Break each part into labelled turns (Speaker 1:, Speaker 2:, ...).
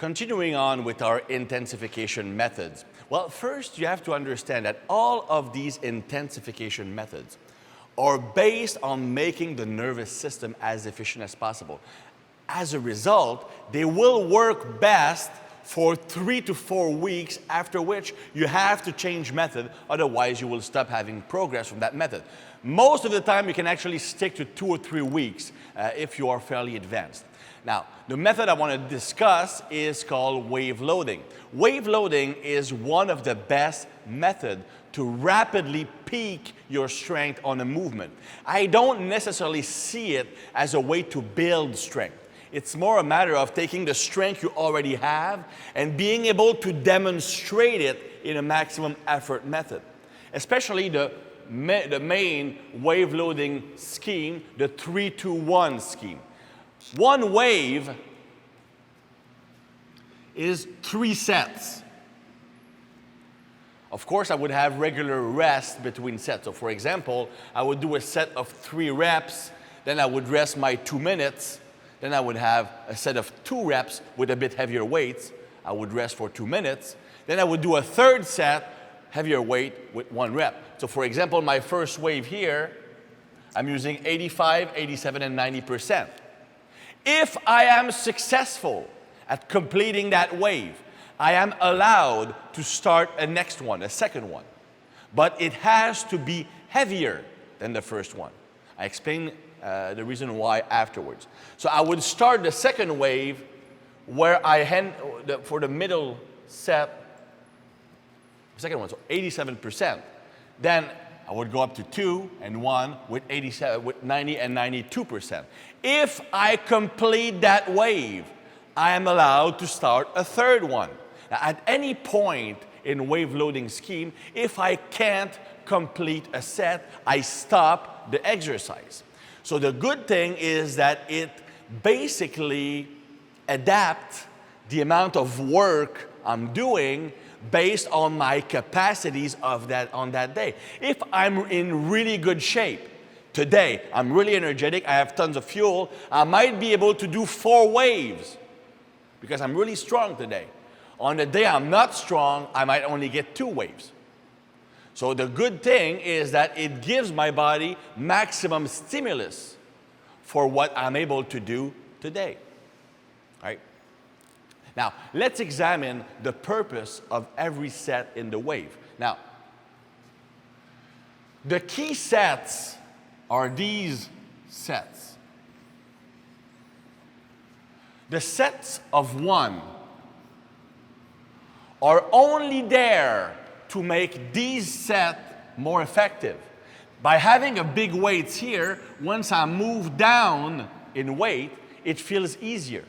Speaker 1: Continuing on with our intensification methods. Well, first you have to understand that all of these intensification methods are based on making the nervous system as efficient as possible. As a result, they will work best for 3 to 4 weeks, after which you have to change method, otherwise you will stop having progress from that method. Most of the time you can actually stick to 2 or 3 weeks if you are fairly advanced. Now, the method I want to discuss is called wave loading. Wave loading is one of the best methods to rapidly peak your strength on a movement. I don't necessarily see it as a way to build strength. It's more a matter of taking the strength you already have and being able to demonstrate it in a maximum effort method. Especially the main wave loading scheme, the 3-2-1 scheme. One wave is 3 sets. Of course, I would have regular rest between sets. So for example, I would do a set of 3 reps, then I would rest my 2 minutes, then I would have a set of 2 reps with a bit heavier weights. I would rest for 2 minutes. Then I would do a third set, heavier weight with 1 rep. So for example, my first wave here, I'm using 85, 87, and 90%. If I am successful at completing that wave, I am allowed to start a next one, a second one. But it has to be heavier than the first one. I explain the reason why afterwards. So I would start the second wave where for the middle set, second one, so 87%. Then I would go up to 2 and 1 with 87, with 90 and 92%. If I complete that wave, I am allowed to start a third one. Now, at any point in wave loading scheme, if I can't complete a set, I stop the exercise. So the good thing is that it basically adapts the amount of work I'm doing based on my capacities on that day. If I'm in really good shape, today, I'm really energetic, I have tons of fuel, I might be able to do 4 waves because I'm really strong today. On the day I'm not strong, I might only get 2 waves. So the good thing is that it gives my body maximum stimulus for what I'm able to do today. All right? Now, let's examine the purpose of every set in the wave. Now, the key sets are these sets. The sets of 1 are only there to make these sets more effective. By having a big weight here, once I move down in weight, it feels easier.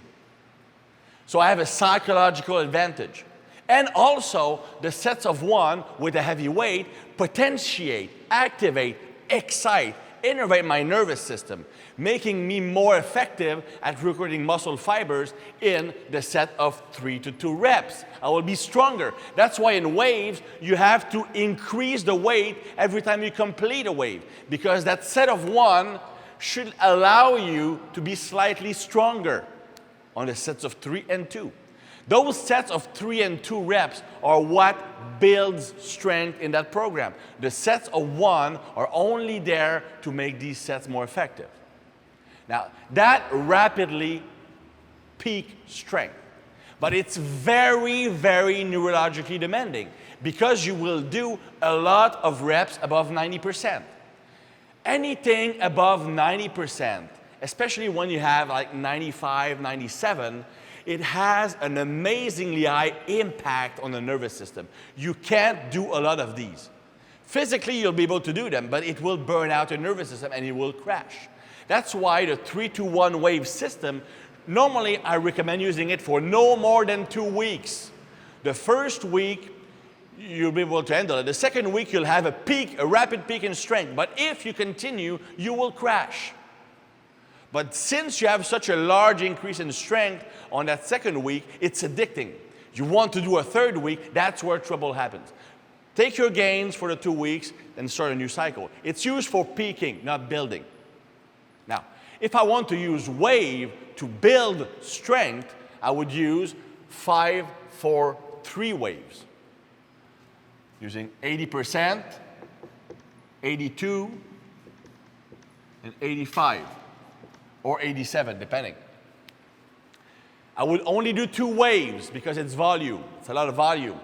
Speaker 1: So I have a psychological advantage. And also, the sets of 1 with a heavy weight potentiate, activate, excite, innervate my nervous system, making me more effective at recruiting muscle fibers in the set of 3 to 2 reps. I will be stronger. That's why in waves, you have to increase the weight every time you complete a wave, because that set of 1 should allow you to be slightly stronger on the sets of 3 and 2. Those sets of 3 and 2 reps are what builds strength in that program. The sets of 1 are only there to make these sets more effective. Now, that rapidly peaks strength. But it's very, very neurologically demanding because you will do a lot of reps above 90%. Anything above 90%, especially when you have like 95, 97, it has an amazingly high impact on the nervous system. You can't do a lot of these. Physically, you'll be able to do them, but it will burn out your nervous system and it will crash. That's why the 3-2-1 wave system, normally I recommend using it for no more than 2 weeks. The first week, you'll be able to handle it. The second week, you'll have a rapid peak in strength. But if you continue, you will crash. But since you have such a large increase in strength on that second week, it's addicting. You want to do a third week, that's where trouble happens. Take your gains for the 2 weeks, then start a new cycle. It's used for peaking, not building. Now, if I want to use wave to build strength, I would use 5, 4, 3 waves. Using 80%, 82, and 85, or 87, depending. I would only do 2 waves because it's volume. It's a lot of volume.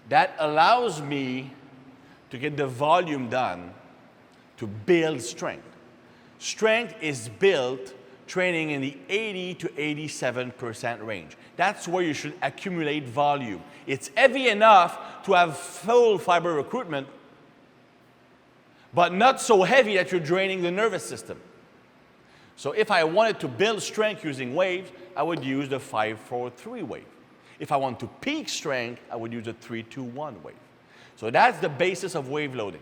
Speaker 1: That allows me to get the volume done to build strength. Strength is built training in the 80 to 87% range. That's where you should accumulate volume. It's heavy enough to have full fiber recruitment, but not so heavy that you're draining the nervous system. So if I wanted to build strength using waves, I would use the 5-4-3 wave. If I want to peak strength, I would use a 3-2-1 wave. So that's the basis of wave loading.